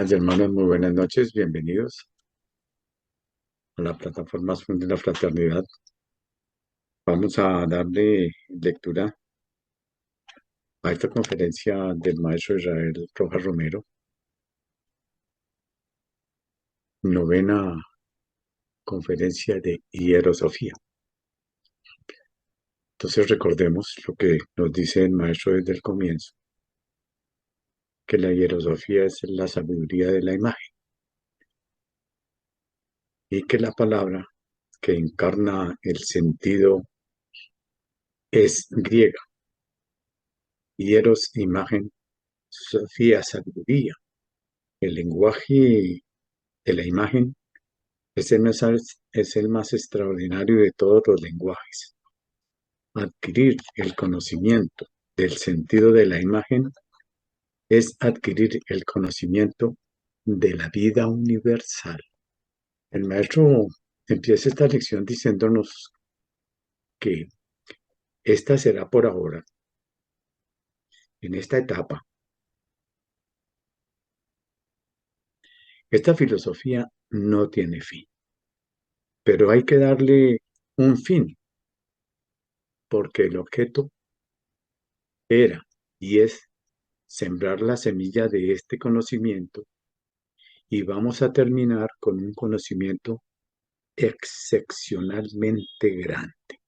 Hermanos, muy buenas noches, bienvenidos a la plataforma Zoom de la Fraternidad. Vamos a darle lectura a esta conferencia del maestro Israel Rojas Romero, novena conferencia de Hierosofía. Entonces recordemos lo que nos dice el maestro desde el comienzo, que la hierosofía es la sabiduría de la imagen y que la palabra que encarna el sentido es griega. Hieros, imagen, sofía, sabiduría. El lenguaje de la imagen es el más extraordinario de todos los lenguajes. Adquirir el conocimiento del sentido de la imagen es adquirir el conocimiento de la vida universal. El maestro empieza esta lección diciéndonos que esta será por ahora, en esta etapa. Esta filosofía no tiene fin, pero hay que darle un fin, porque el objeto era y es sembrar la semilla de este conocimiento y vamos a terminar con un conocimiento excepcionalmente grande.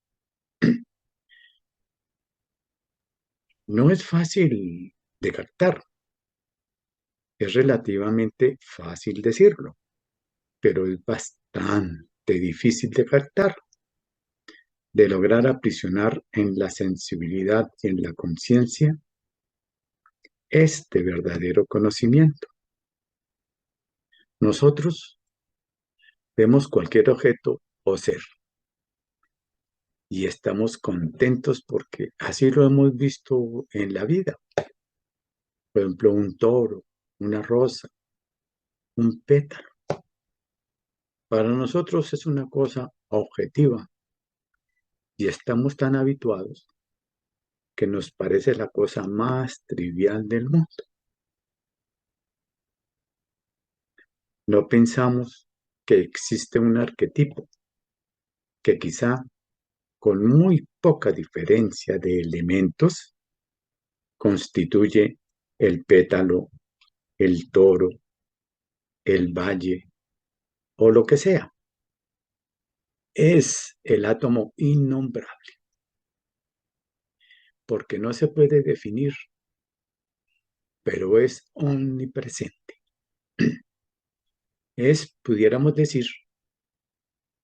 No es fácil de captar, es relativamente fácil decirlo, pero es bastante difícil de captar, de lograr aprisionar en la sensibilidad y en la conciencia este verdadero conocimiento. Nosotros vemos cualquier objeto o ser y estamos contentos porque así lo hemos visto en la vida. Por ejemplo, un toro, una rosa, un pétalo. Para nosotros es una cosa objetiva y estamos tan habituados que nos parece la cosa más trivial del mundo. No pensamos que existe un arquetipo que quizá con muy poca diferencia de elementos constituye el pétalo, el toro, el valle o lo que sea. Es el átomo innombrable, porque no se puede definir, pero es omnipresente. Es, pudiéramos decir,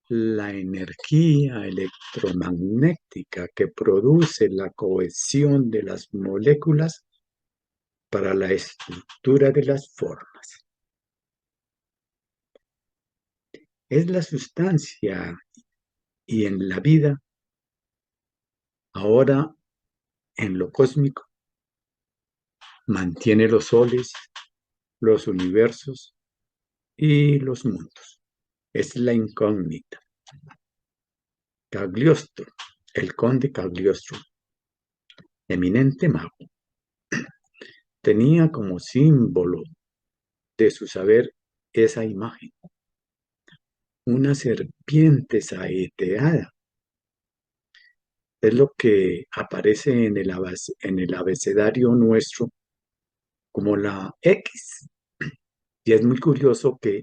la energía electromagnética que produce la cohesión de las moléculas para la estructura de las formas. Es la sustancia y en la vida, ahora en lo cósmico, mantiene los soles, los universos y los mundos. Es la incógnita. Cagliostro, el conde Cagliostro, eminente mago, tenía como símbolo de su saber esa imagen, una serpiente saeteada. Es lo que aparece en el abecedario nuestro como la X. Y es muy curioso que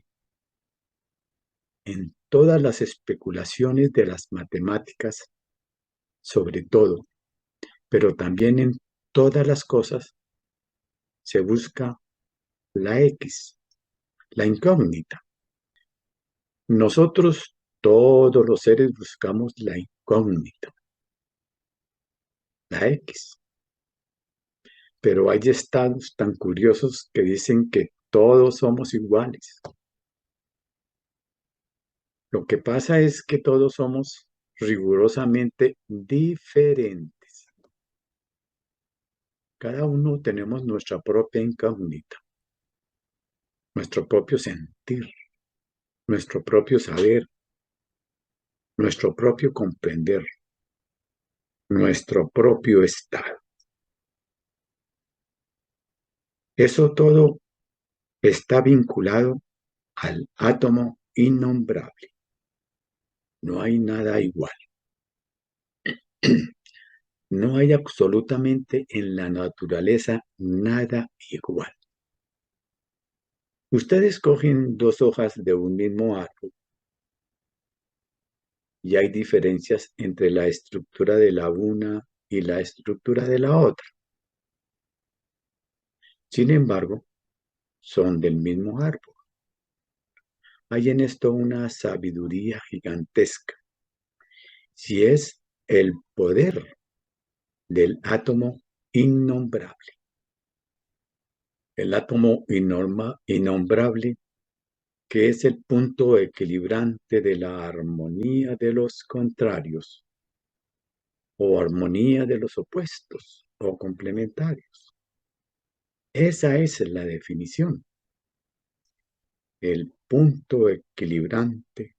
en todas las especulaciones de las matemáticas, sobre todo, pero también en todas las cosas, se busca la X, la incógnita. Nosotros, todos los seres, buscamos la incógnita, la X. Pero hay estados tan curiosos que dicen que todos somos iguales. Lo que pasa es que todos somos rigurosamente diferentes. Cada uno tenemos nuestra propia incógnita, nuestro propio sentir, nuestro propio saber, nuestro propio comprender, nuestro propio estado. Eso todo está vinculado al átomo innombrable. No hay nada igual. No hay absolutamente en la naturaleza nada igual. Ustedes cogen dos hojas de un mismo árbol y hay diferencias entre la estructura de la una y la estructura de la otra. Sin embargo, son del mismo árbol. Hay en esto una sabiduría gigantesca. Si es el poder del átomo innombrable. El átomo innombrable que es el punto equilibrante de la armonía de los contrarios o armonía de los opuestos o complementarios. Esa es la definición. El punto equilibrante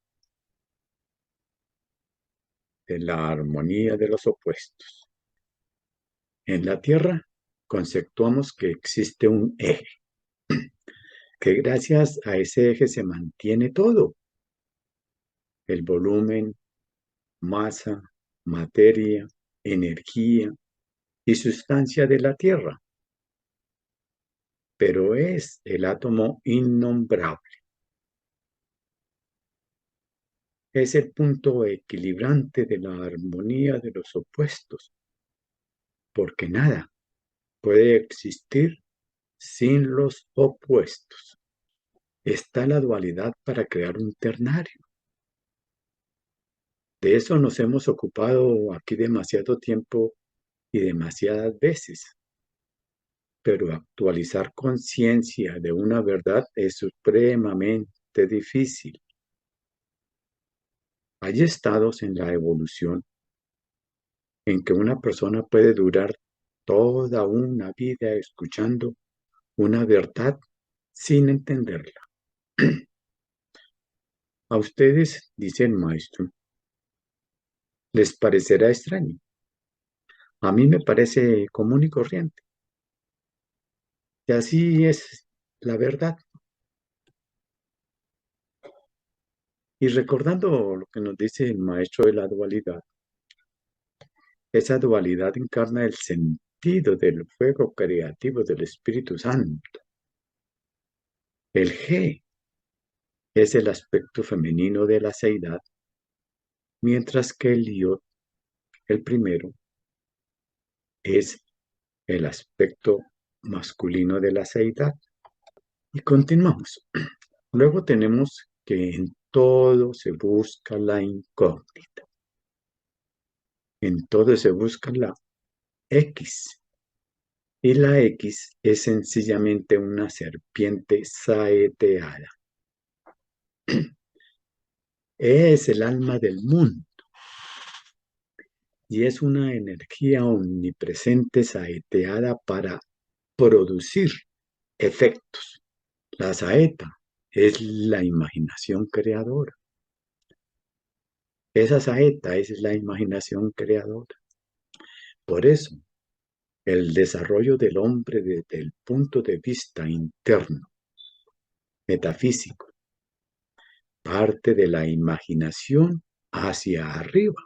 de la armonía de los opuestos. En la Tierra conceptuamos que existe un eje, que gracias a ese eje se mantiene todo. El volumen, masa, materia, energía y sustancia de la Tierra. Pero es el átomo innombrable. Es el punto equilibrante de la armonía de los opuestos, porque nada puede existir sin los opuestos. Está la dualidad para crear un ternario. De eso nos hemos ocupado aquí demasiado tiempo y demasiadas veces. Pero actualizar conciencia de una verdad es supremamente difícil. Hay estados en la evolución en que una persona puede durar toda una vida escuchando una verdad sin entenderla. A ustedes, dice el maestro, les parecerá extraño. A mí me parece común y corriente. Y así es la verdad. Y recordando lo que nos dice el maestro de la dualidad, esa dualidad encarna el sentido del fuego creativo del Espíritu Santo. El G es el aspecto femenino de la seidad, mientras que el Yod, el primero, es el aspecto masculino de la seidad. Y continuamos. Luego tenemos que en todo se busca la incógnita. En todo se busca la X. Y la X es sencillamente una serpiente saeteada. Es el alma del mundo y es una energía omnipresente saeteada para producir efectos. La saeta es la imaginación creadora. Esa saeta es la imaginación creadora. Por eso, el desarrollo del hombre desde el punto de vista interno, metafísico, parte de la imaginación hacia arriba,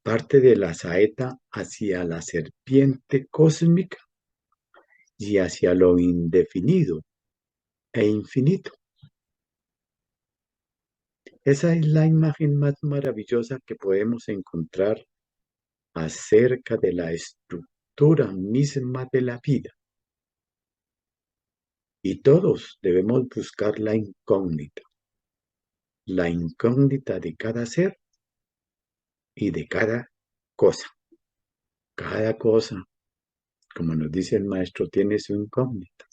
parte de la saeta hacia la serpiente cósmica y hacia lo indefinido e infinito. Esa es la imagen más maravillosa que podemos encontrar acerca de la estructura misma de la vida. Y todos debemos buscar la incógnita de cada ser y de cada cosa. Cada cosa, como nos dice el maestro, tiene su incógnita.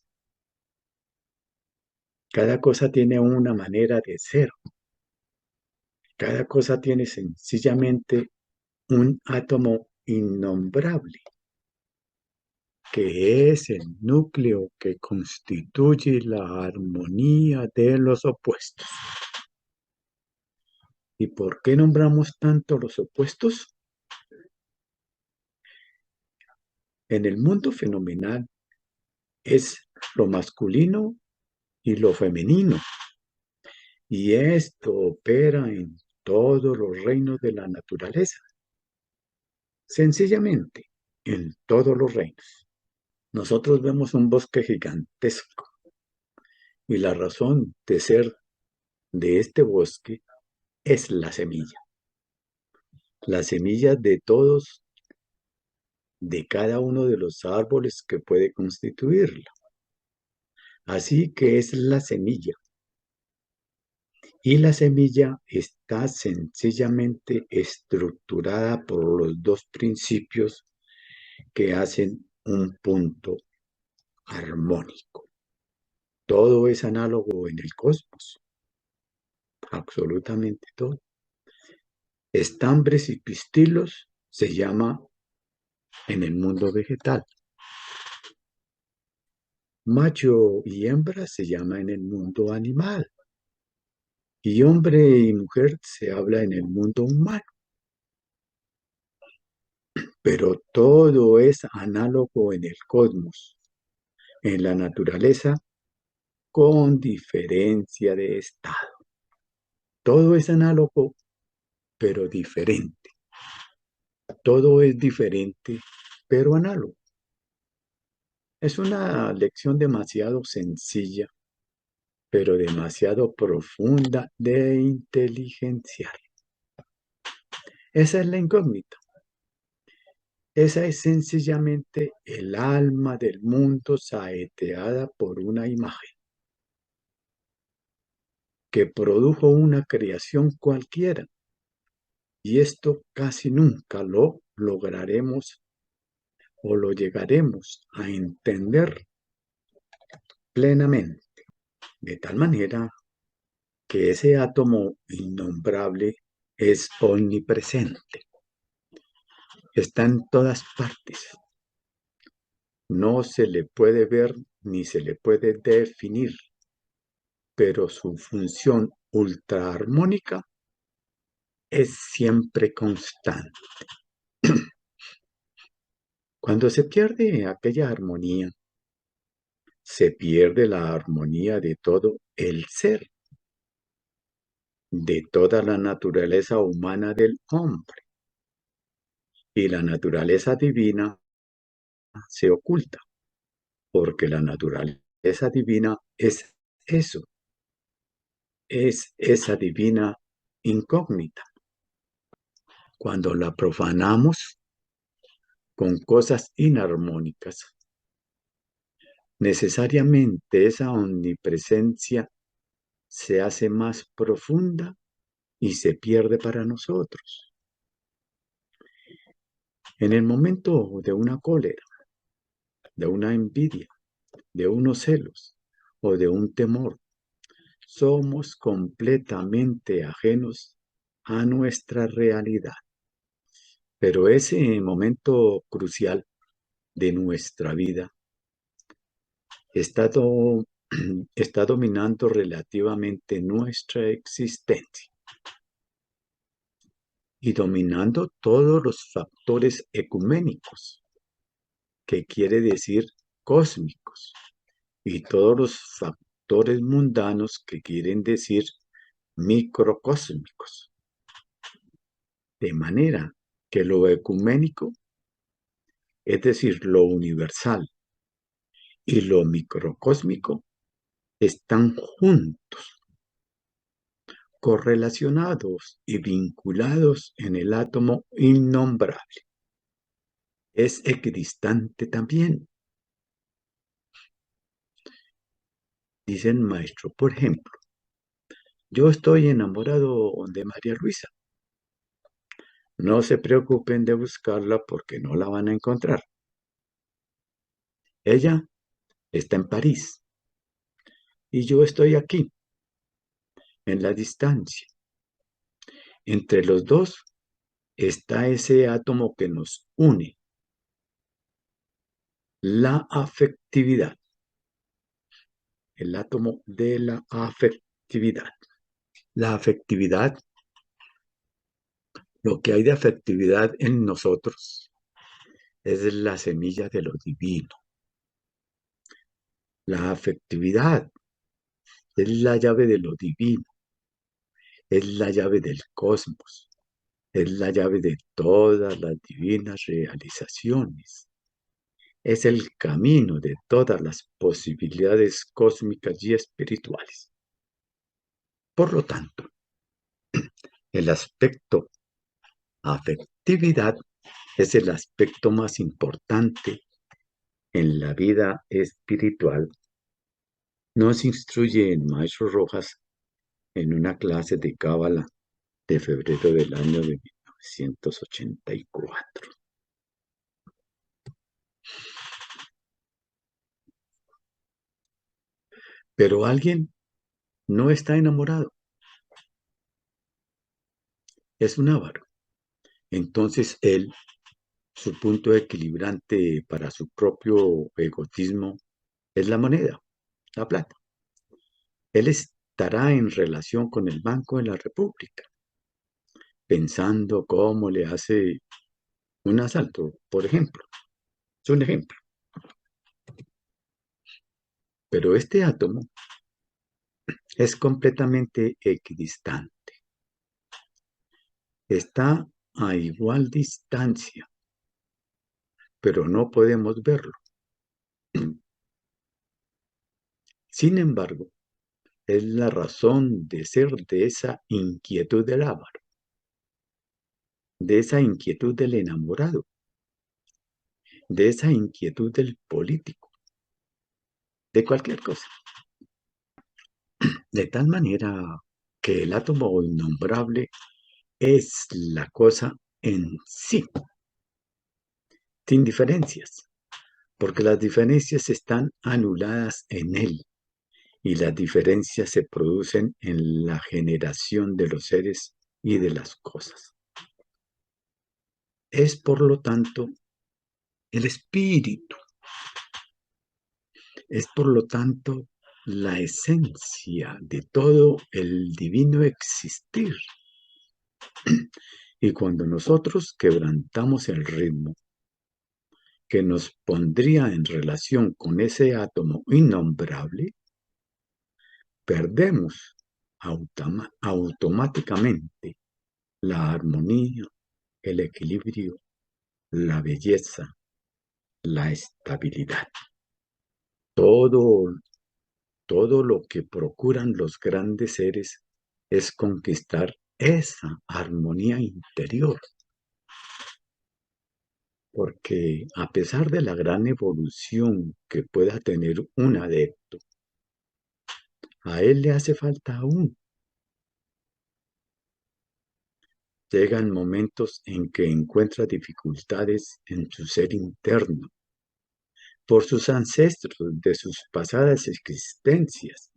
Cada cosa tiene una manera de ser. Cada cosa tiene sencillamente un átomo innombrable, que es el núcleo que constituye la armonía de los opuestos. ¿Y por qué nombramos tanto los opuestos? En el mundo fenomenal es lo masculino y lo femenino. Y esto opera en todos los reinos de la naturaleza, sencillamente, en todos los reinos. Nosotros vemos un bosque gigantesco y la razón de ser de este bosque es la semilla de todos, de cada uno de los árboles que puede constituirla. Así que es la semilla. Y la semilla está sencillamente estructurada por los dos principios que hacen un punto armónico. Todo es análogo en el cosmos, absolutamente todo. Estambres y pistilos se llama en el mundo vegetal. Macho y hembra se llama en el mundo animal. Y hombre y mujer se habla en el mundo humano. Pero todo es análogo en el cosmos, en la naturaleza, con diferencia de estado. Todo es análogo, pero diferente. Todo es diferente, pero análogo. Es una lección demasiado sencilla, pero demasiado profunda de inteligencia. Esa es la incógnita. Esa es sencillamente el alma del mundo saeteada por una imagen que produjo una creación cualquiera. Y esto casi nunca lo lograremos o lo llegaremos a entender plenamente, de tal manera que ese átomo innombrable es omnipresente, está en todas partes, no se le puede ver ni se le puede definir, pero su función ultraarmónica es siempre constante. Cuando se pierde aquella armonía, se pierde la armonía de todo el ser, de toda la naturaleza humana del hombre, y la naturaleza divina se oculta, porque la naturaleza divina es eso, es esa divina incógnita. Cuando la profanamos con cosas inarmónicas, necesariamente esa omnipresencia se hace más profunda y se pierde para nosotros. En el momento de una cólera, de una envidia, de unos celos o de un temor, somos completamente ajenos a nuestra realidad. Pero ese momento crucial de nuestra vida está, está dominando relativamente nuestra existencia y dominando todos los factores ecuménicos, que quiere decir cósmicos, y todos los factores mundanos, que quieren decir microcósmicos. De manera que lo ecuménico, es decir, lo universal, y lo microcósmico, están juntos, correlacionados y vinculados en el átomo innombrable. Es equidistante también. Dice el maestro, por ejemplo, yo estoy enamorado de María Luisa. No se preocupen de buscarla porque no la van a encontrar. Ella está en París y yo estoy aquí, en la distancia. Entre los dos está ese átomo que nos une, la afectividad, el átomo de la afectividad. La afectividad, lo que hay de afectividad en nosotros, es la semilla de lo divino. La afectividad es la llave de lo divino, es la llave del cosmos, es la llave de todas las divinas realizaciones, es el camino de todas las posibilidades cósmicas y espirituales. Por lo tanto, el aspecto afectividad es el aspecto más importante en la vida espiritual. Nos instruye el maestro Rojas en una clase de Cábala de febrero del año de 1984. Pero alguien no está enamorado, es un avaro. Entonces él, su punto equilibrante para su propio egotismo es la moneda, la plata. Él estará en relación con el Banco de la República, pensando cómo le hace un asalto, por ejemplo. Es un ejemplo. Pero este átomo es completamente equidistante. Está a igual distancia, pero no podemos verlo. Sin embargo, es la razón de ser de esa inquietud del avaro, de esa inquietud del enamorado, de esa inquietud del político, de cualquier cosa. De tal manera que el átomo innombrable es la cosa en sí, sin diferencias, porque las diferencias están anuladas en él y las diferencias se producen en la generación de los seres y de las cosas. Es, por lo tanto, el espíritu, es, por lo tanto, la esencia de todo el divino existir. Y cuando nosotros quebrantamos el ritmo que nos pondría en relación con ese átomo innombrable, perdemos automáticamente la armonía, el equilibrio, la belleza, la estabilidad. Todo, todo lo que procuran los grandes seres es conquistar esa armonía interior, porque a pesar de la gran evolución que pueda tener un adepto, a él le hace falta aún. Llegan momentos en que encuentra dificultades en su ser interno, por sus ancestros de sus pasadas existencias,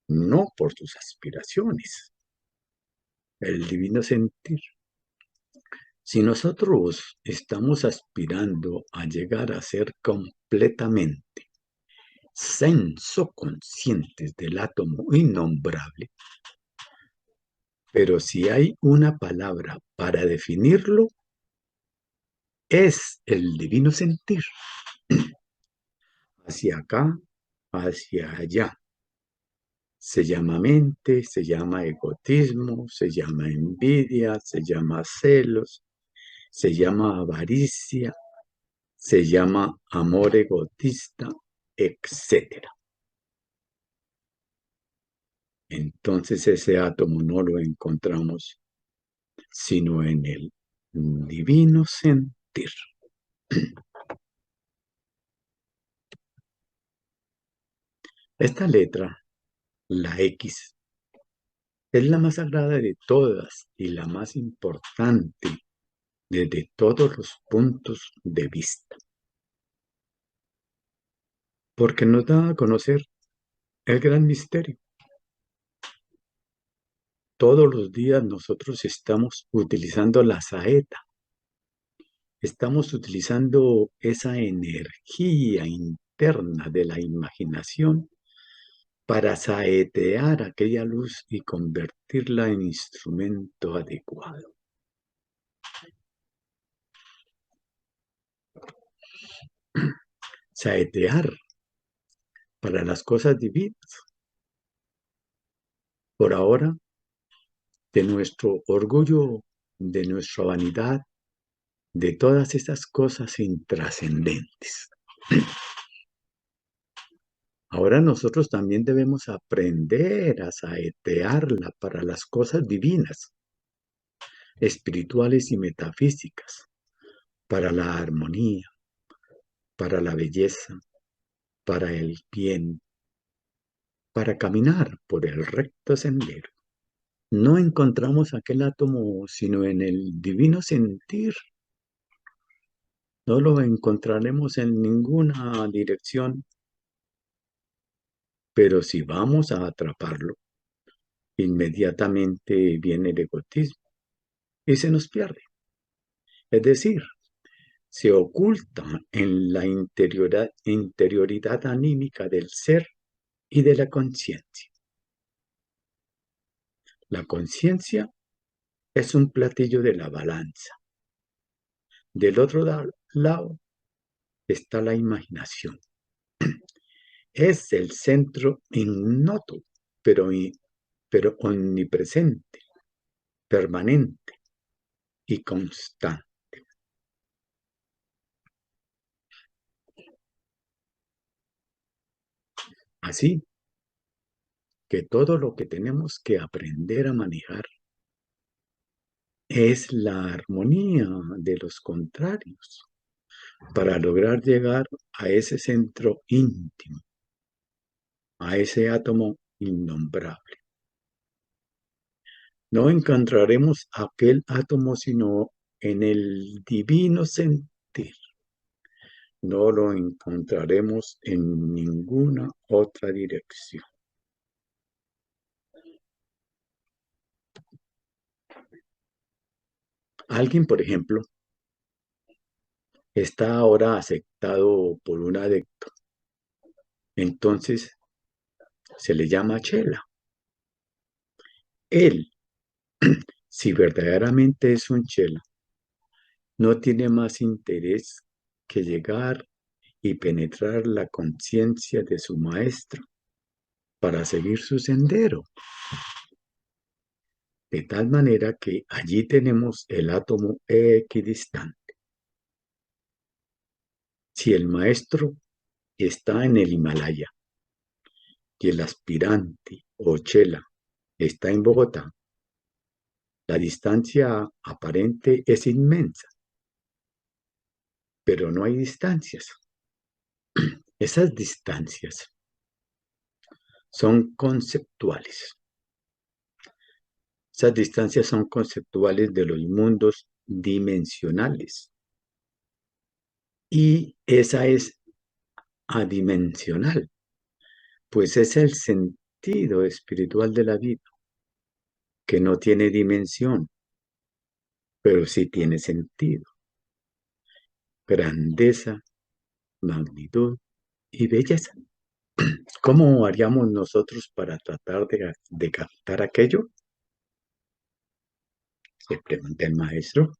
no por sus aspiraciones. El divino sentir. Si nosotros estamos aspirando a llegar a ser completamente senso conscientes del átomo innombrable, pero si hay una palabra para definirlo, es el divino sentir. Hacia acá, hacia allá. Se llama mente, se llama egotismo, se llama envidia, se llama celos, se llama avaricia, se llama amor egotista, etc. Entonces ese átomo no lo encontramos sino en el divino sentir. Esta letra, la X, es la más sagrada de todas y la más importante desde todos los puntos de vista, porque nos da a conocer el gran misterio. Todos los días nosotros estamos utilizando la saeta, estamos utilizando esa energía interna de la imaginación para saetear aquella luz y convertirla en instrumento adecuado. Saetear para las cosas divinas. Por ahora, de nuestro orgullo, de nuestra vanidad, de todas esas cosas intrascendentes. Ahora nosotros también debemos aprender a saetearla para las cosas divinas, espirituales y metafísicas, para la armonía, para la belleza, para el bien, para caminar por el recto sendero. No encontramos aquel átomo sino en el divino sentir. No lo encontraremos en ninguna dirección, pero si vamos a atraparlo, inmediatamente viene el egoísmo y se nos pierde. Es decir, se oculta en la interioridad anímica del ser y de la conciencia. La conciencia es un platillo de la balanza. Del otro lado está la imaginación. Es el centro ignoto, pero omnipresente, permanente y constante. Así que todo lo que tenemos que aprender a manejar es la armonía de los contrarios para lograr llegar a ese centro íntimo, a ese átomo innombrable. No encontraremos aquel átomo sino en el divino sentir. No lo encontraremos en ninguna otra dirección. Alguien, por ejemplo, está ahora aceptado por un adecto. Entonces se le llama chela. Él, si verdaderamente es un chela, no tiene más interés que llegar y penetrar la conciencia de su maestro para seguir su sendero. De tal manera que allí tenemos el átomo equidistante. Si el maestro está en el Himalaya y el aspirante o chela está en Bogotá, la distancia aparente es inmensa, pero no hay distancias. Esas distancias son conceptuales. Esas distancias son conceptuales de los mundos dimensionales. Y esa es adimensional, pues es el sentido espiritual de la vida, que no tiene dimensión, pero sí tiene sentido, grandeza, magnitud y belleza. ¿Cómo haríamos nosotros para tratar de captar aquello? Se pregunta el maestro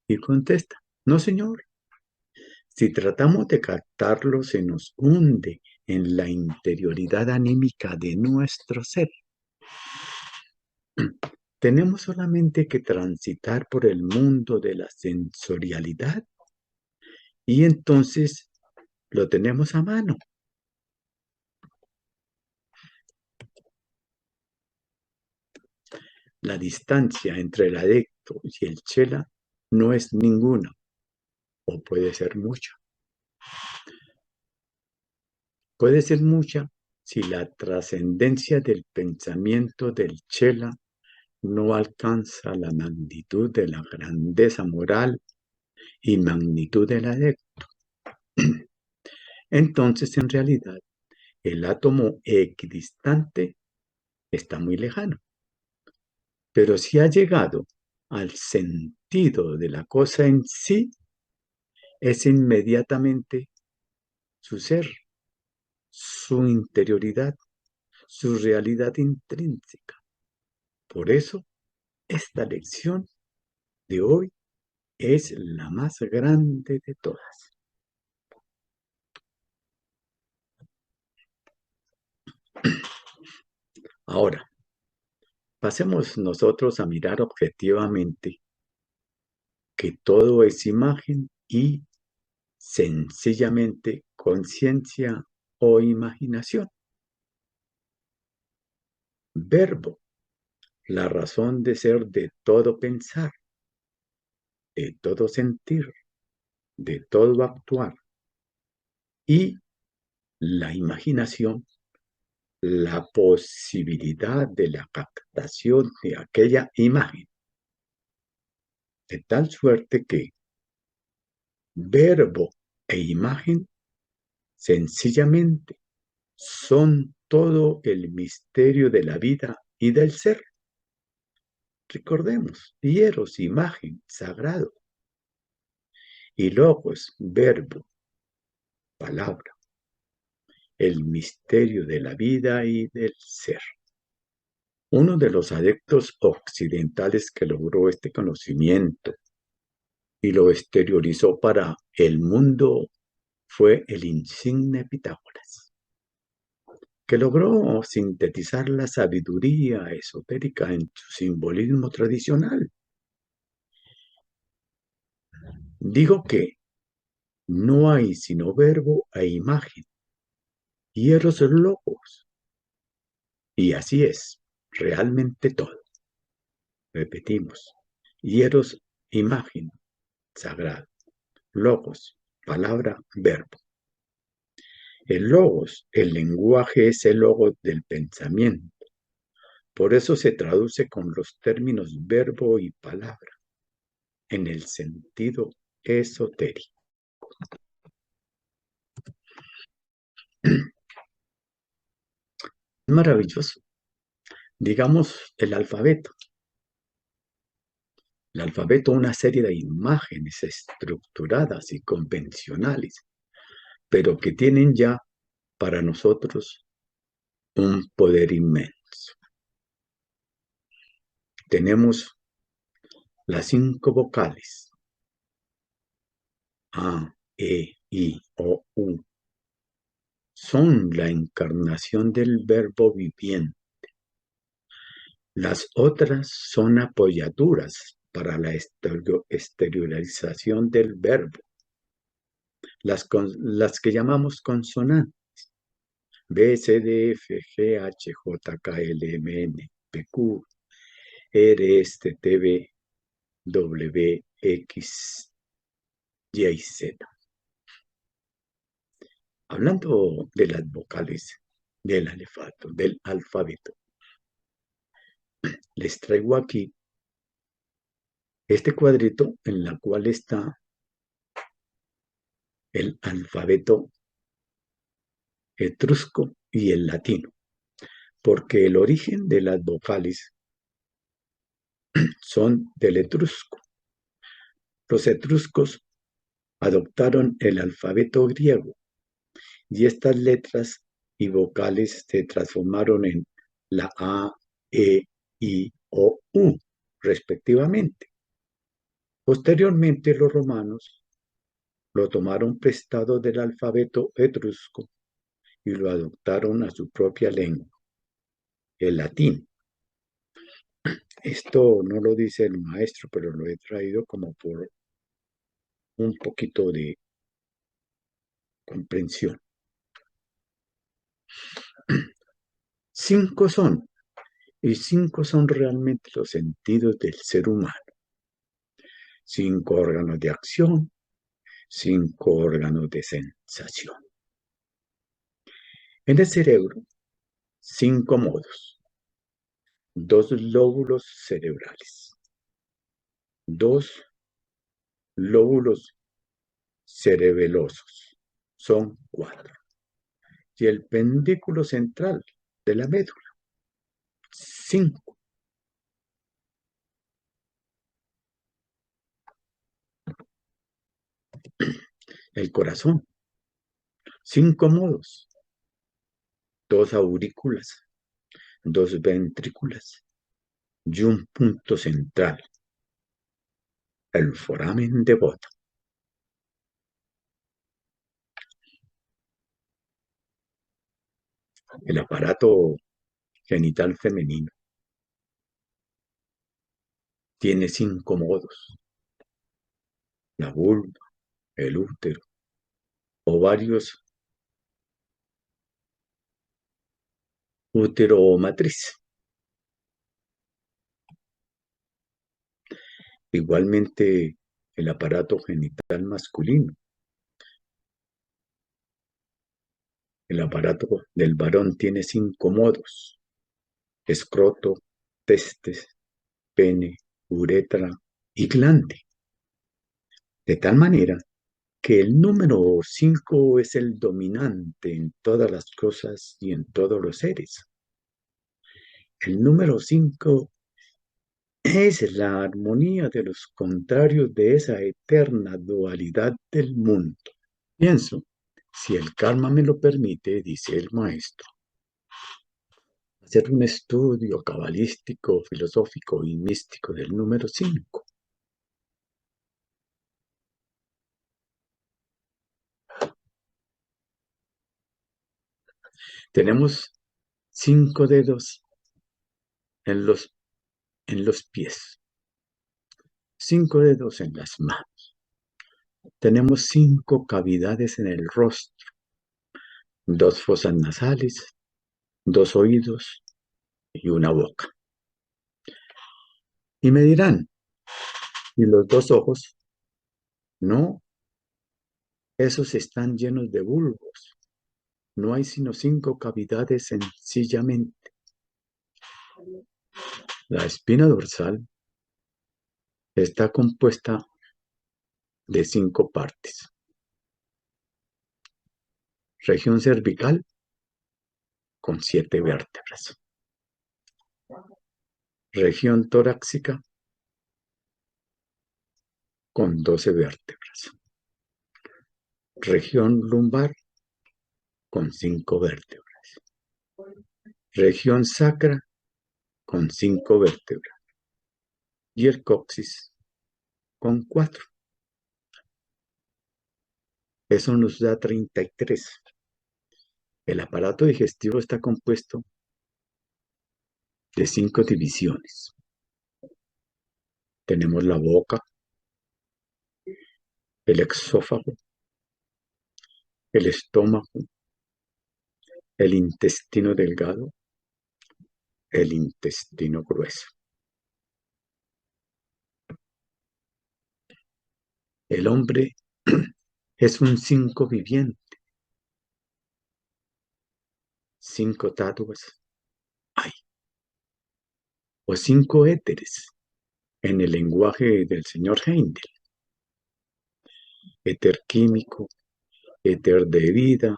y contesta, no, señor. Si tratamos de captarlo, se nos hunde en la interioridad anímica de nuestro ser. Tenemos solamente que transitar por el mundo de la sensorialidad y entonces lo tenemos a mano. La distancia entre el adecto y el chela no es ninguna, o puede ser mucha. Puede ser mucha si la trascendencia del pensamiento del chela no alcanza la magnitud de la grandeza moral y magnitud del adecto. Entonces, en realidad, el átomo equidistante está muy lejano. Pero si ha llegado al sentido de la cosa en sí, es inmediatamente su ser, su interioridad, su realidad intrínseca. Por eso, esta lección de hoy es la más grande de todas. Ahora, pasemos nosotros a mirar objetivamente que todo es imagen y sencillamente conciencia o imaginación. Verbo, la razón de ser de todo pensar, de todo sentir, de todo actuar. Y la imaginación, la posibilidad de la captación de aquella imagen, de tal suerte que verbo e imagen sencillamente son todo el misterio de la vida y del ser. Recordemos, hieros, imagen, sagrado, y logos, verbo, palabra, el misterio de la vida y del ser. Uno de los adeptos occidentales que logró este conocimiento y lo exteriorizó para el mundo fue el insigne Pitágoras, que logró sintetizar la sabiduría esotérica en su simbolismo tradicional. Digo que no hay sino verbo e imagen, hieros logos, y así es, realmente todo. Repetimos, hieros, imagen, sagrado, logos, palabra, verbo. El logos, el lenguaje es el logos del pensamiento. Por eso se traduce con los términos verbo y palabra en el sentido esotérico. Es maravilloso. Digamos el alfabeto. El alfabeto, una serie de imágenes estructuradas y convencionales, pero que tienen ya para nosotros un poder inmenso. Tenemos las 5 vocales: A, E, I, O, U. Son la encarnación del verbo viviente. Las otras son apoyaduras para la exteriorización del verbo. Las que llamamos consonantes: B, C, D, F, G, H, J, K, L, M, N, P, Q, R, S, T, V, W, X, Y y Z. Hablando de las vocales del alfabeto, les traigo aquí este cuadrito en el cual está el alfabeto etrusco y el latino, porque el origen de las vocales son del etrusco. Los etruscos adoptaron el alfabeto griego y estas letras y vocales se transformaron en la A, E, I, O, U, respectivamente. Posteriormente, los romanos lo tomaron prestado del alfabeto etrusco y lo adoptaron a su propia lengua, el latín. Esto no lo dice el maestro, pero lo he traído como por un poquito de comprensión. 5 son, y 5 son realmente los sentidos del ser humano. 5 órganos de acción, 5 órganos de sensación. En el cerebro, 5 modos: 2 lóbulos cerebrales, 2 lóbulos cerebelosos, son 4, y el pendículo central de la médula, 5. El corazón, 5 modos: 2 aurículas, 2 ventrículas y un punto central, el foramen de Bota. El aparato genital femenino tiene 5 modos: la vulva, el útero, ovarios, útero o matriz. Igualmente, el aparato genital masculino, el aparato del varón tiene 5 modos: escroto, testes, pene, uretra y glande. De tal manera que el número 5 es el dominante en todas las cosas y en todos los seres. El número 5 es la armonía de los contrarios de esa eterna dualidad del mundo. Pienso, si el karma me lo permite, dice el maestro, hacer un estudio cabalístico, filosófico y místico del número 5. Tenemos 5 dedos en los pies, 5 dedos en las manos. Tenemos 5 cavidades en el rostro, 2 fosas nasales, 2 oídos y una boca. Y me dirán, ¿y los 2 ojos? No, esos están llenos de bulbos. No hay sino 5 cavidades sencillamente. La espina dorsal está compuesta de 5 partes. Región cervical con 7 vértebras. Región torácica con 12 vértebras. Región lumbar con 5 vértebras. Región sacra con 5 vértebras. Y el coxis con 4. Eso nos da 33. El aparato digestivo está compuesto de 5 divisiones. Tenemos la boca, el exófago, el estómago, el intestino delgado, el intestino grueso. El hombre es un 5 viviente. 5 tatuas hay, o 5 éteres, en el lenguaje del señor Heindel. Éter químico, éter de vida,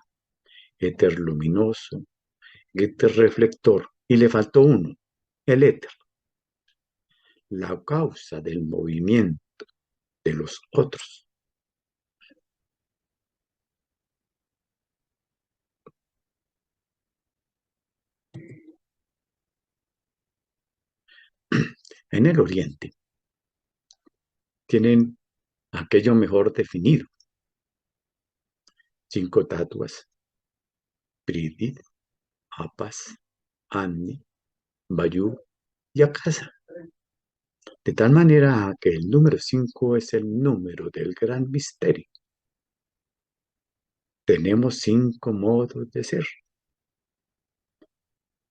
éter luminoso, éter reflector, y le faltó uno, el éter, la causa del movimiento de los otros. En el Oriente tienen aquello mejor definido: 5 tatuas, Pridit, Apas, Anni, Vayu y Akasa. De tal manera que el número 5 es el número del gran misterio. Tenemos 5 modos de ser,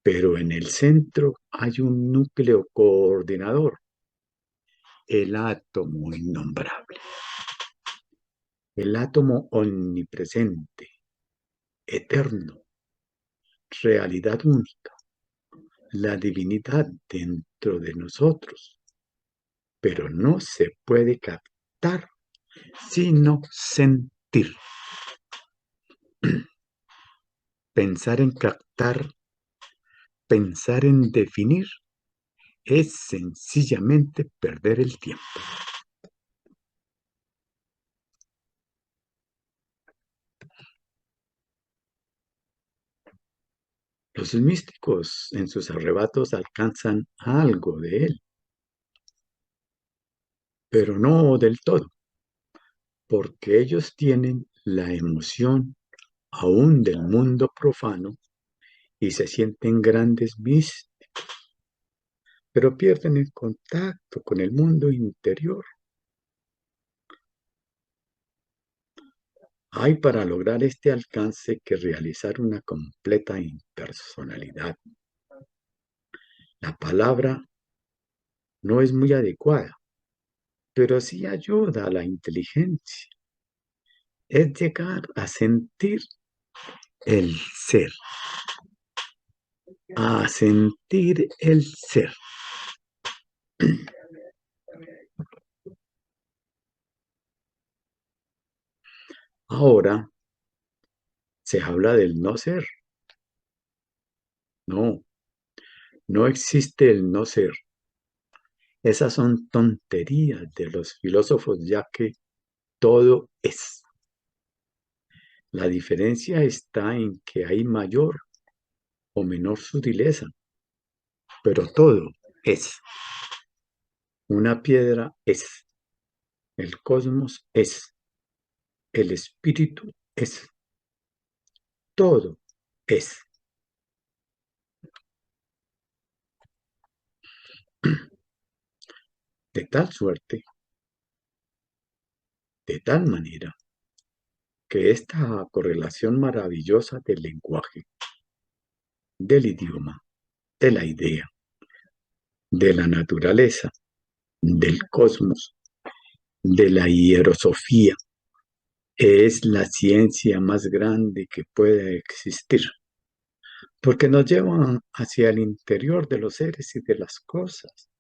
pero en el centro hay un núcleo coordinador, el átomo innombrable, el átomo omnipresente, eterno, realidad única, la divinidad dentro de nosotros, pero no se puede captar sino sentir. Pensar en captar, pensar en definir, es sencillamente perder el tiempo. Los místicos en sus arrebatos alcanzan algo de él, pero no del todo, porque ellos tienen la emoción aún del mundo profano y se sienten grandes místicos, pero pierden el contacto con el mundo interior. Hay para lograr este alcance que realizar una completa impersonalidad. La palabra no es muy adecuada, pero sí ayuda a la inteligencia. Es llegar a sentir el ser, a sentir el ser. Ahora se habla del no ser. No, no existe el no ser. Esas son tonterías de los filósofos, ya que todo es. La diferencia está en que hay mayor o menor sutileza, pero todo es. Una piedra es, el cosmos es, el espíritu es, todo es. De tal suerte, de tal manera, que esta correlación maravillosa del lenguaje, del idioma, de la idea, de la naturaleza, del cosmos, de la hierosofía, es la ciencia más grande que puede existir, porque nos lleva hacia el interior de los seres y de las cosas,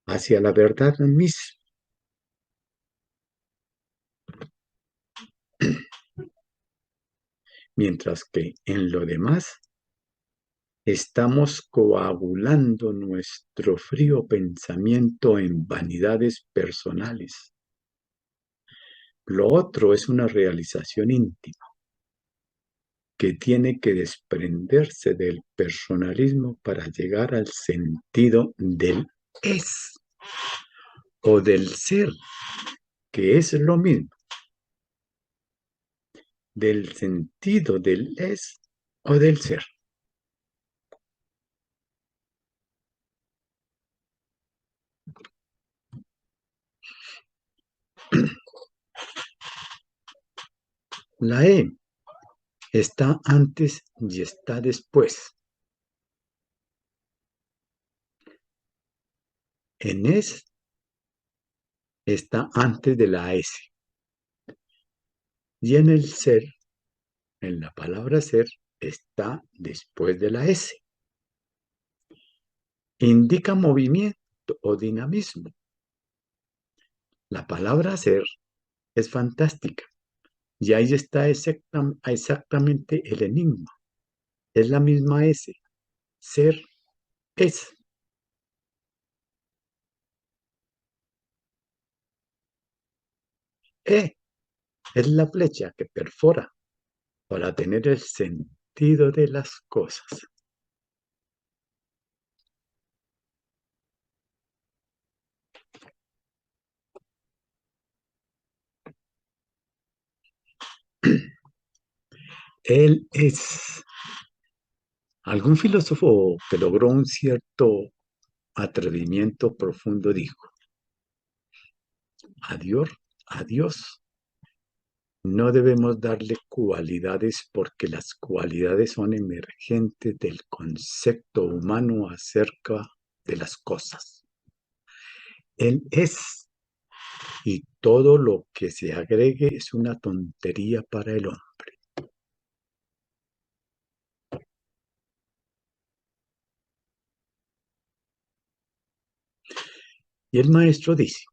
hacia la verdad misma. Mientras que en lo demás estamos coagulando nuestro frío pensamiento en vanidades personales. Lo otro es una realización íntima que tiene que desprenderse del personalismo para llegar al sentido del es o del ser, que es lo mismo, del sentido del es o del ser. La E está antes y está después. En es está antes de la S. Y en el ser, en la palabra ser, está después de la S. Indica movimiento o dinamismo. La palabra ser es fantástica. Y ahí está exactamente el enigma. Es la misma S. Ser es. E es la flecha que perfora para tener el sentido de las cosas. Él es. Algún filósofo que logró un cierto atrevimiento profundo dijo, a Dios no debemos darle cualidades porque las cualidades son emergentes del concepto humano acerca de las cosas. Él es, y todo lo que se agregue es una tontería para el hombre. Y el maestro dice,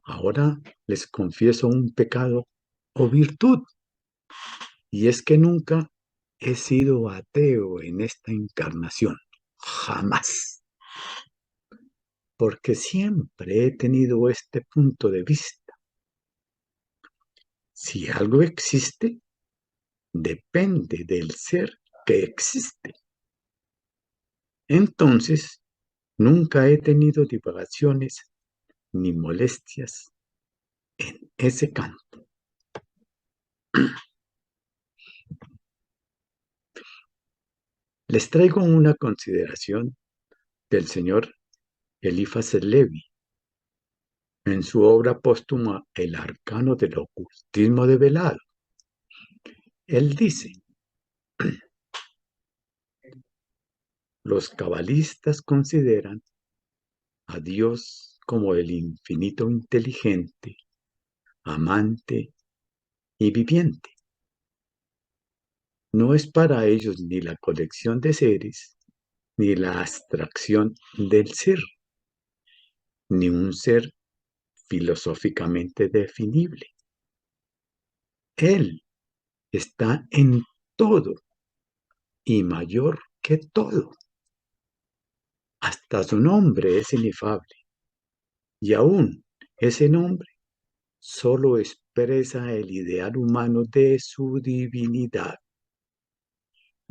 ahora les confieso un pecado o virtud, y es que nunca he sido ateo en esta encarnación, jamás, porque siempre he tenido este punto de vista. Si algo existe, depende del ser que existe. Entonces, nunca he tenido divagaciones ni molestias en ese campo. Les traigo una consideración del señor Elífaz Levi en su obra póstuma El arcano del ocultismo develado. Él dice, los cabalistas consideran a Dios como el infinito inteligente, amante y viviente. No es para ellos ni la colección de seres, ni la abstracción del ser, ni un ser filosóficamente definible. Él está en todo y mayor que todo. Hasta su nombre es inefable. Y aún ese nombre solo expresa el ideal humano de su divinidad.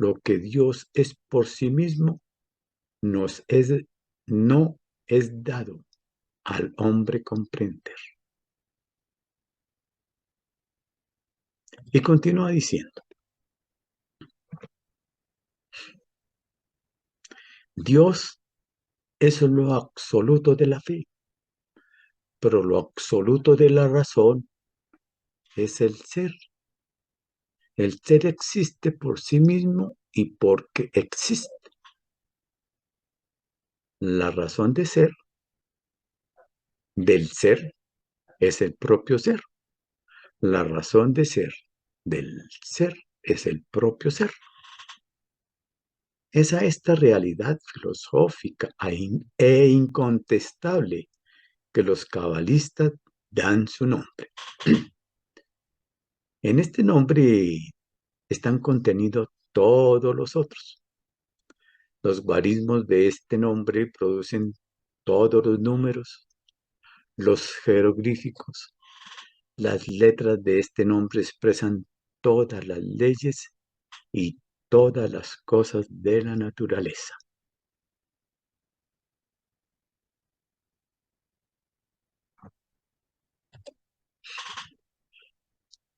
Lo que Dios es por sí mismo nos es, no es dado al hombre comprender. Y continúa diciendo, Dios es lo absoluto de la fe, pero lo absoluto de la razón es el ser. El ser existe por sí mismo y porque existe. La razón de ser del ser es el propio ser. La razón de ser del ser es el propio ser. Es a esta realidad filosófica e incontestable que los cabalistas dan su nombre. En este nombre están contenidos todos los otros. Los guarismos de este nombre producen todos los números, los jeroglíficos. Las letras de este nombre expresan todas las leyes y todas las cosas de la naturaleza.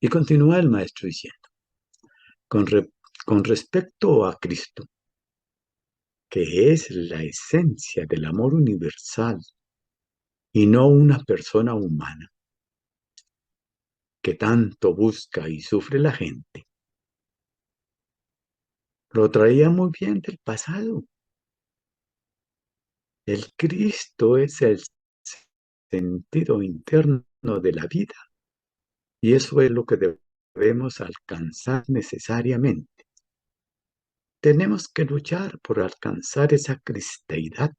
Y continúa el maestro diciendo, con, re- con respecto a Cristo, que es la esencia del amor universal y no una persona humana, que tanto busca y sufre la gente, lo traía muy bien del pasado. El Cristo es el sentido interno de la vida y eso es lo que debemos alcanzar necesariamente. Tenemos que luchar por alcanzar esa cristeidad,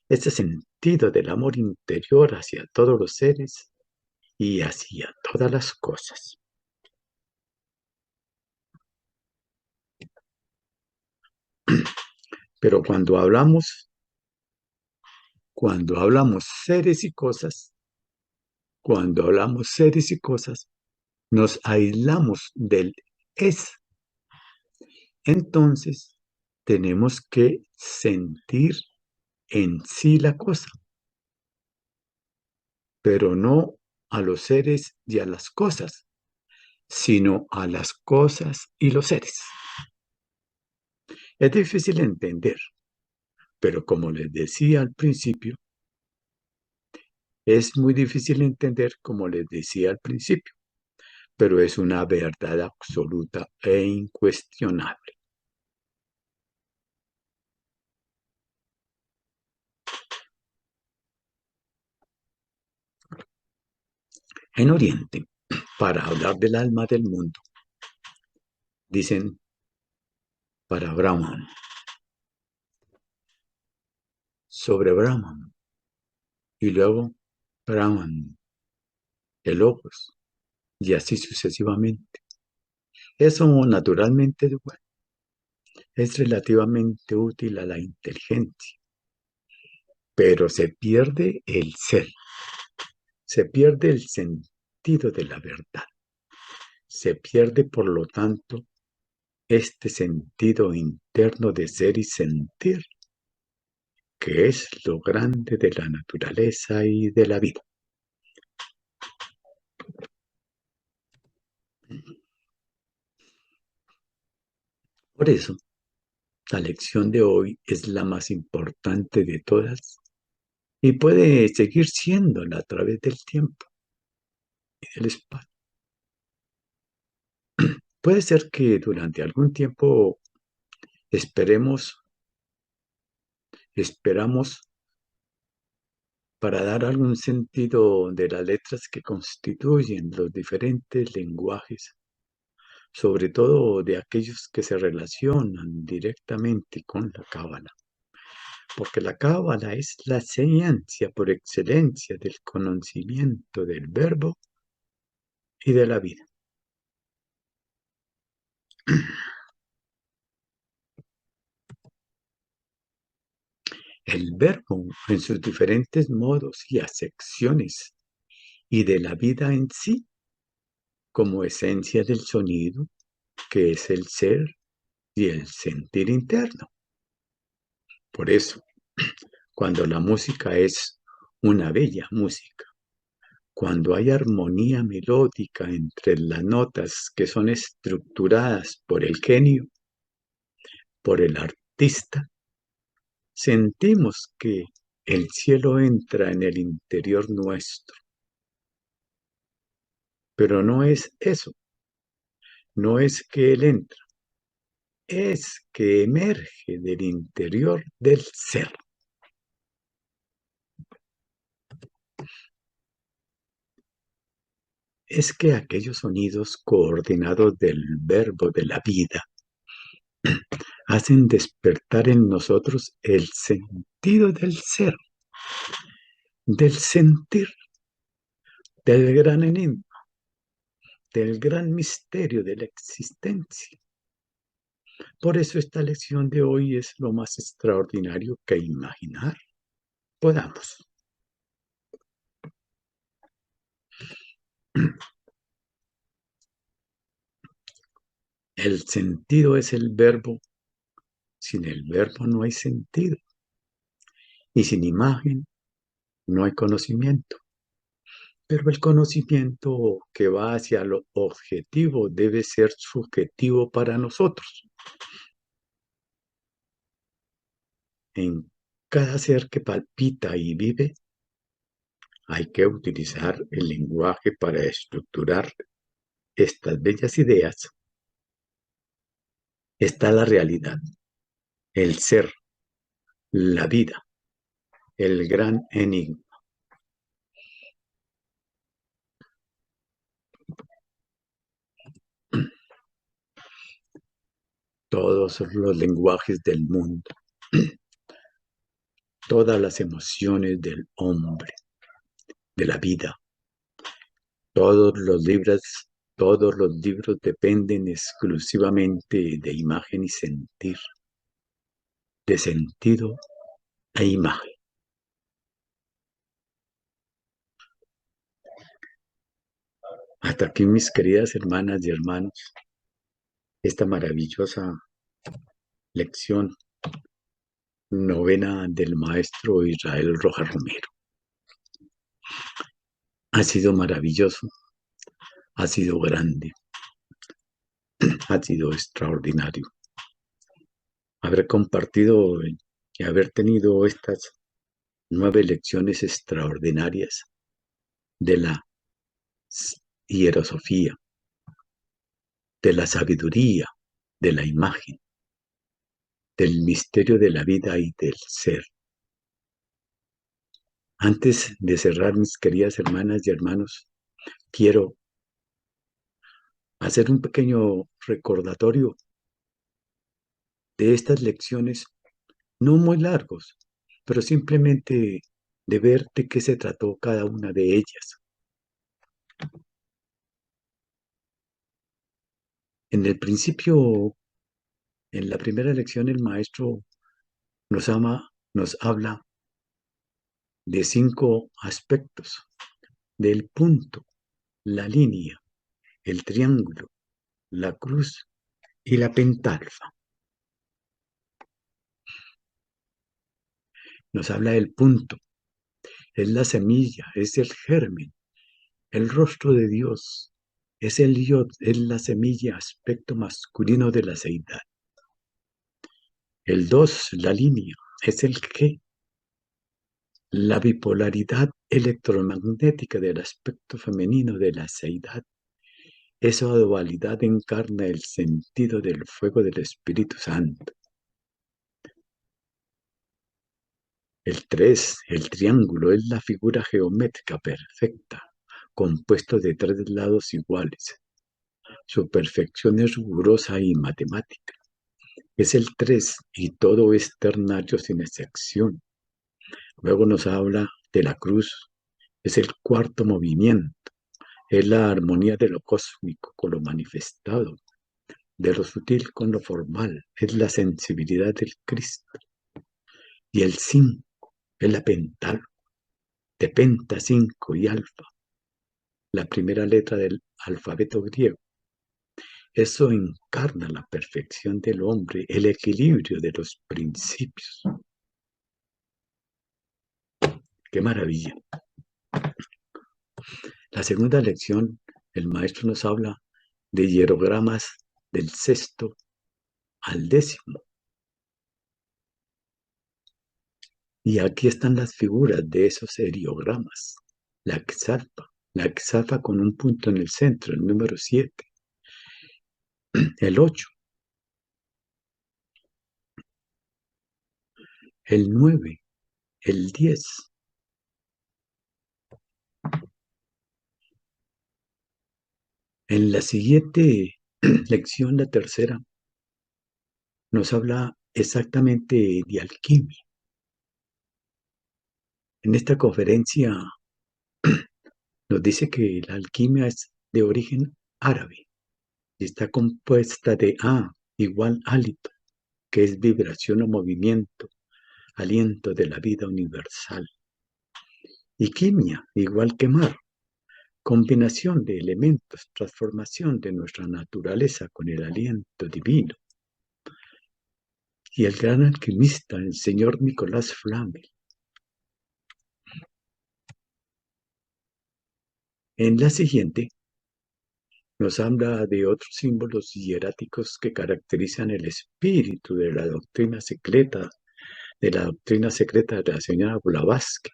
ese sentido del amor interior hacia todos los seres y hacia todas las cosas. Pero cuando hablamos seres y cosas, nos aislamos del es. Entonces, tenemos que sentir en sí la cosa, pero no a los seres y a las cosas, sino a las cosas y los seres. Es difícil entender, pero como les decía al principio, es muy difícil entender como les decía al principio, pero es una verdad absoluta e incuestionable. En Oriente, para hablar del alma del mundo, dicen para Brahman, sobre Brahman, y luego Brahman, el logos, y así sucesivamente. Eso naturalmente es relativamente útil a la inteligencia, pero se pierde el ser, se pierde el sentido de la verdad, se pierde por lo tanto este sentido interno de ser y sentir, que es lo grande de la naturaleza y de la vida. Por eso, La lección de hoy es la más importante de todas y puede seguir siéndola a través del tiempo y del espacio. Puede ser que durante algún tiempo esperemos, esperamos para dar algún sentido de las letras que constituyen los diferentes lenguajes, sobre todo de aquellos que se relacionan directamente con la cábala, porque la cábala es la ciencia por excelencia del conocimiento del verbo y de la vida. El verbo en sus diferentes modos y acepciones, y de la vida en sí, como esencia del sonido, que es el ser y el sentir interno. Por eso, cuando la música es una bella música, cuando hay armonía melódica entre las notas que son estructuradas por el genio, por el artista, sentimos que el cielo entra en el interior nuestro. Pero no es eso, no es que él entra, es que emerge del interior del ser. Es que aquellos sonidos coordinados del verbo de la vida hacen despertar en nosotros el sentido del ser, del sentir, del gran enigma, del gran misterio de la existencia. Por eso esta lección de hoy es lo más extraordinario que imaginar podamos. El sentido es el verbo. Sin el verbo no hay sentido. Y sin imagen no hay conocimiento. Pero el conocimiento que va hacia lo objetivo debe ser subjetivo para nosotros. En cada ser que palpita y vive, hay que utilizar el lenguaje para estructurar estas bellas ideas. Está la realidad, el ser, la vida, el gran enigma. Todos los lenguajes del mundo, todas las emociones del hombre, de la vida. Todos los libros, todos los libros dependen exclusivamente de imagen y sentir, de sentido e imagen. Hasta aquí, mis queridas hermanas y hermanos, esta maravillosa lección novena del maestro Israel Rojas Romero. Ha sido maravilloso, ha sido grande, ha sido extraordinario haber compartido y haber tenido estas 9 lecciones extraordinarias de la hierosofía, de la sabiduría, de la imagen, del misterio de la vida y del ser. Antes de cerrar, mis queridas hermanas y hermanos, quiero hacer un pequeño recordatorio de estas lecciones, no muy largos, pero simplemente de ver de qué se trató cada una de ellas. En el principio, en la primera lección, el maestro nos habla de 5 aspectos: del punto, la línea, el triángulo, la cruz y la pentalfa. Nos habla del punto, es la semilla, es el germen, el rostro de Dios, es el yod, es la semilla, aspecto masculino de la seidad. El 2, la línea, es el G, la bipolaridad electromagnética del aspecto femenino de la seidad. Esa dualidad encarna el sentido del fuego del Espíritu Santo. El 3, el triángulo, es la figura geométrica perfecta, compuesto de tres lados iguales. Su perfección es rigurosa y matemática. Es el 3 y todo es ternario sin excepción. Luego nos habla de la cruz. Es el cuarto movimiento. Es la armonía de lo cósmico con lo manifestado, de lo sutil con lo formal. Es la sensibilidad del Cristo. Y el 5 es la pental, de penta 5 y alfa, la primera letra del alfabeto griego. Eso encarna la perfección del hombre, el equilibrio de los principios. ¡Qué maravilla! La segunda lección, el maestro nos habla de hierogramas del sexto al décimo. Y aquí están las figuras de esos hierogramas. La exalfa con un punto en el centro, el número 7, el 8, el 9, el 10. En la siguiente lección, la tercera, nos habla exactamente de alquimia. En esta conferencia nos dice que la alquimia es de origen árabe y está compuesta de A igual hálito, que es vibración o movimiento, aliento de la vida universal. Y quimia, igual que mar, combinación de elementos, transformación de nuestra naturaleza con el aliento divino. Y el gran alquimista, el señor Nicolás Flamel. En la siguiente, nos habla de otros símbolos hieráticos que caracterizan el espíritu de la doctrina secreta, de la señora Blavatsky.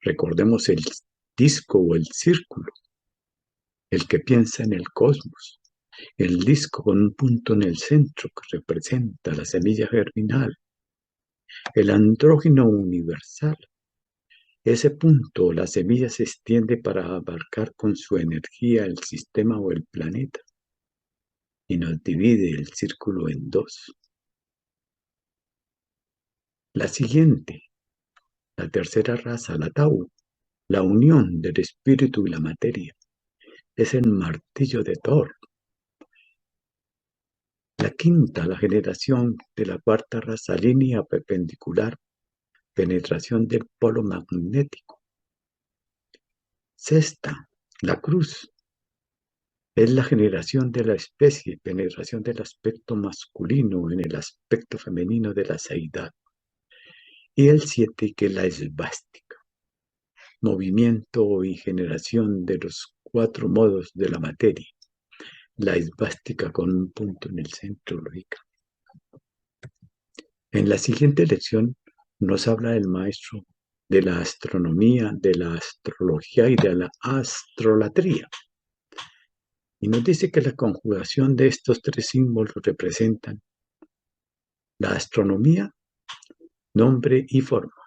Recordemos el disco o el círculo, el que piensa en el cosmos, el disco con un punto en el centro que representa la semilla germinal, el andrógino universal. Ese punto, la semilla se extiende para abarcar con su energía el sistema o el planeta y nos divide el círculo en dos. La siguiente, la tercera raza, la Tau, la unión del espíritu y la materia, es el martillo de Thor. La quinta, la generación de la cuarta raza, línea perpendicular, penetración del polo magnético. Sexta, la cruz, es la generación de la especie, penetración del aspecto masculino en el aspecto femenino de la seidad. Y el 7, que es la esvástica, movimiento y generación de los 4 modos de la materia. La esvástica con un punto en el centro, lógica. En la siguiente lección nos habla el maestro de la astronomía, de la astrología y de la astrolatría. Y nos dice que la conjugación de estos 3 símbolos representan la astronomía, nombre y forma;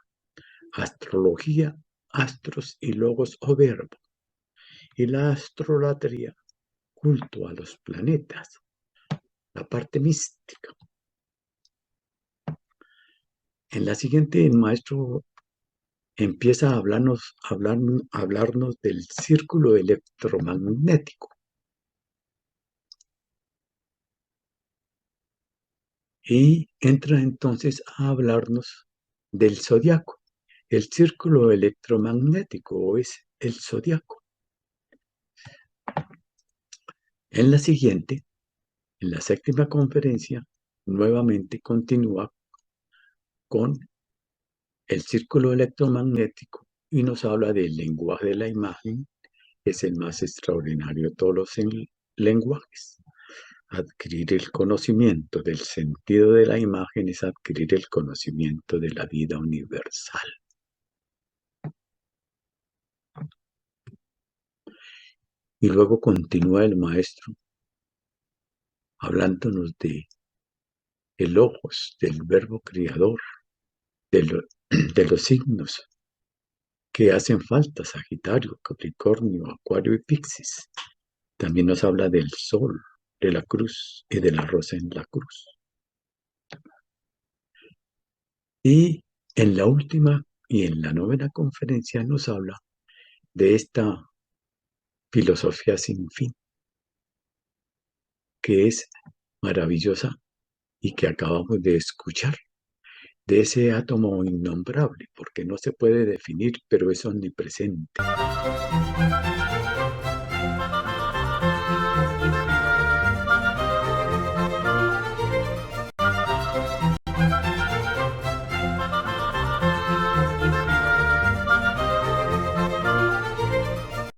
astrología, astros y logos o verbo; y la astrolatría, culto a los planetas, la parte mística. En la siguiente, el maestro empieza a hablarnos del círculo electromagnético y entra entonces a hablarnos del zodiaco. El círculo electromagnético es el zodiaco. En la siguiente, en la séptima conferencia, nuevamente continúa con el círculo electromagnético y nos habla del lenguaje de la imagen, que es el más extraordinario de todos los lenguajes. Adquirir el conocimiento del sentido de la imagen es adquirir el conocimiento de la vida universal. Y luego continúa el maestro hablándonos de el logos, del verbo creador, de, de los signos que hacen falta, Sagitario, Capricornio, Acuario y Piscis. También nos habla del sol, de la cruz y de la rosa en la cruz. Y en la última y en la novena conferencia nos habla de esta filosofía sin fin, que es maravillosa y que acabamos de escuchar, de ese átomo innombrable, porque no se puede definir, pero es omnipresente.